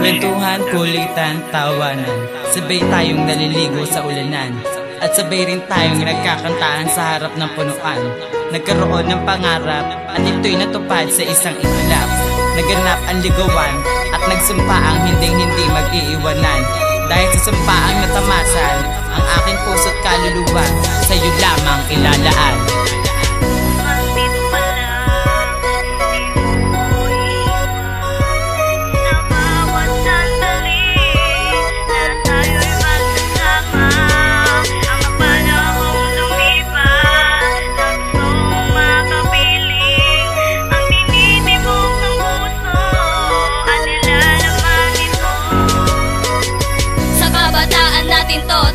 Kwentuhan, kulitan, tawanan, sabay tayong naliligo sa ulanan, at sabay rin tayong nagkakantahan sa harap ng punuan. Nagkaroon ng pangarap at ito'y natupad sa isang iglap. Naganap ang ligawan at nagsumpa ang hinding-hindi mag-iiwanan. Dahil sa sumpaang natamasan, ang aking puso't kaluluwa sa'yo lamang ilalaan.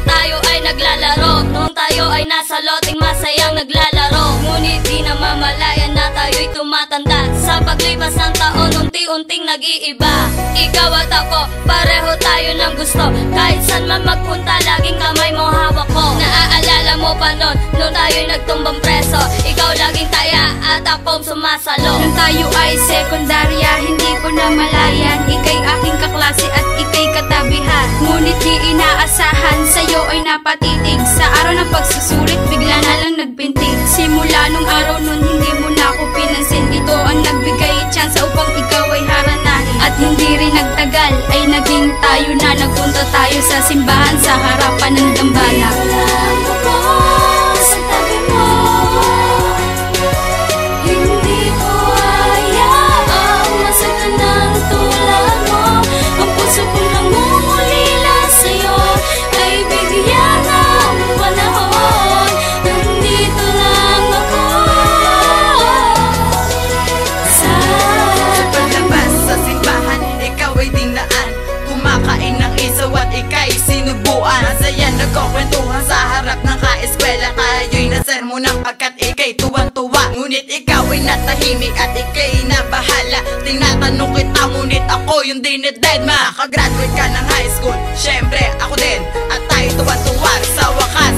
Tayo ay naglalaro, noong tayo ay nasa loting masayang naglalaro. Ngunit di namamalayan na tayo'y tumatanda. Sa paglipas ng taon, unti-unting nag-iiba. Ikaw at ako, pareho tayo ng gusto. Kahit saan man magpunta, laging kamay mo hawak ko. Naaalala mo pa noon tayo'y nagtumbang preso. Ikaw laging taya at akong sumasalo. Nung tayo ay sekundarya, hindi ko namalayan. Ika'y aking kaklase at ika'y katabihan. Ngunit di inaasahan, sa'yo ay napatitig. Sa araw ng pagsusulit, bigla na lang nagpintig. Simula nung araw nun, hindi mo na ako pinansin. Ito ang nagbigay tsansa upang ikaw ay haranahin. At hindi rin nagtagal, ay naging tayo na. Nagpunta tayo sa simbahan sa harapan ng dambana. Sa tabi mo, hindi ko hayaang masaktan ng tulad mo. Ang puso kong nangungulila sa'yo ay bigyan ng panahon. Nandito lang ako sa paglabas sa simbahan, ikaw ay dinaan. Kumakain ng isaw at ika'y sinubuan. Masaya nagkukwentuhan sa harap ng ka-eskwela. Tayo'y nasermonan pagkat ika'y tuwan-tuwa. Ngunit ikaw ay natahimik at ika'y nabahala. Tinatanong kita ngunit ako yung dinededma. Nakagraduate ka ng high school, syempre ako din. At tayo tuwan-tuwa sa wakas.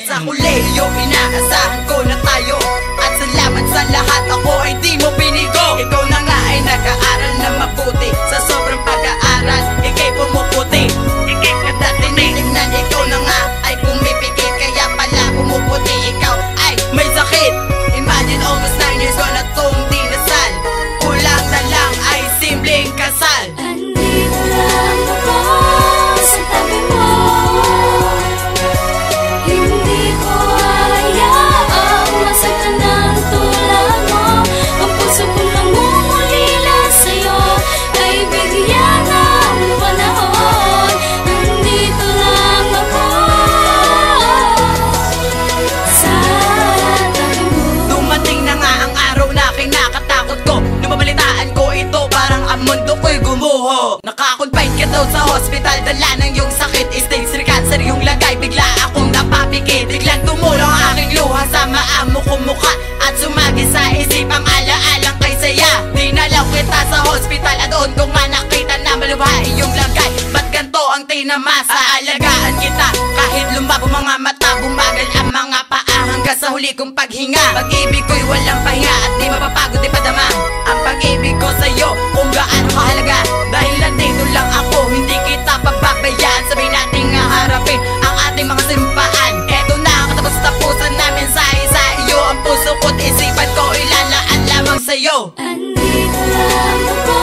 Sa kolehiyo, inaasahan ko na tayo. At salamat sa lahat, ako ay di mo pinigo. Ikaw na nga ay nag-aaral na mabuti. Sa sobrang pag-aaral, ika'y pumuputi. Ika'y katatinig, tignan ikaw na nga ay pumipikit. Kaya pala pumuputi, ikaw ay may sakit. Imagine almost 9 years ko na tong dinasal. Kulang na lang ay simpleng kasal. Andito lang ako sa tabi mo. Hindi ko hayaang masaktan ng tulad mo. Ang puso kong nangungulila sa'yo ay bigyan ng panahon. Nandito lang ako sa tabi mo. Dumating na nga ang araw na kinakatakot ko. Namabalitaan ko ito, parang ang mundo ko'y gumuho. Nakakonfine ka daw sa hospital, dala ng iyong sakit. Stage 3 cancer yung lagay, bigla akong napapikit. Biglang tumulong ang aking luha sa maamo kong mukha. At sumagi sa isip ang alaalang kay saya. Dinalaw kita sa hospital at doon ko nga nakita na maluha iyong lagay. Ba't ganto ang tinamasa? Aalagaan kita kahit lumabo mga mata. Bumagal ang mga paa hanggang sa huli kong paghinga. Pag-ibig ko'y walang pahinga at di mapapagod, di padama. Ang pag-ibig ko sa'yo kung gaano kahalaga. Dahil nandito lang ako, hindi kita pababayaan. Sabihin natin nga harapin ang ating mga simpaan. Eto na ang katapos-tapusan namin sa iyo. Ang puso ko't isipan ko ilalaan lamang sa'yo. Andito lang ako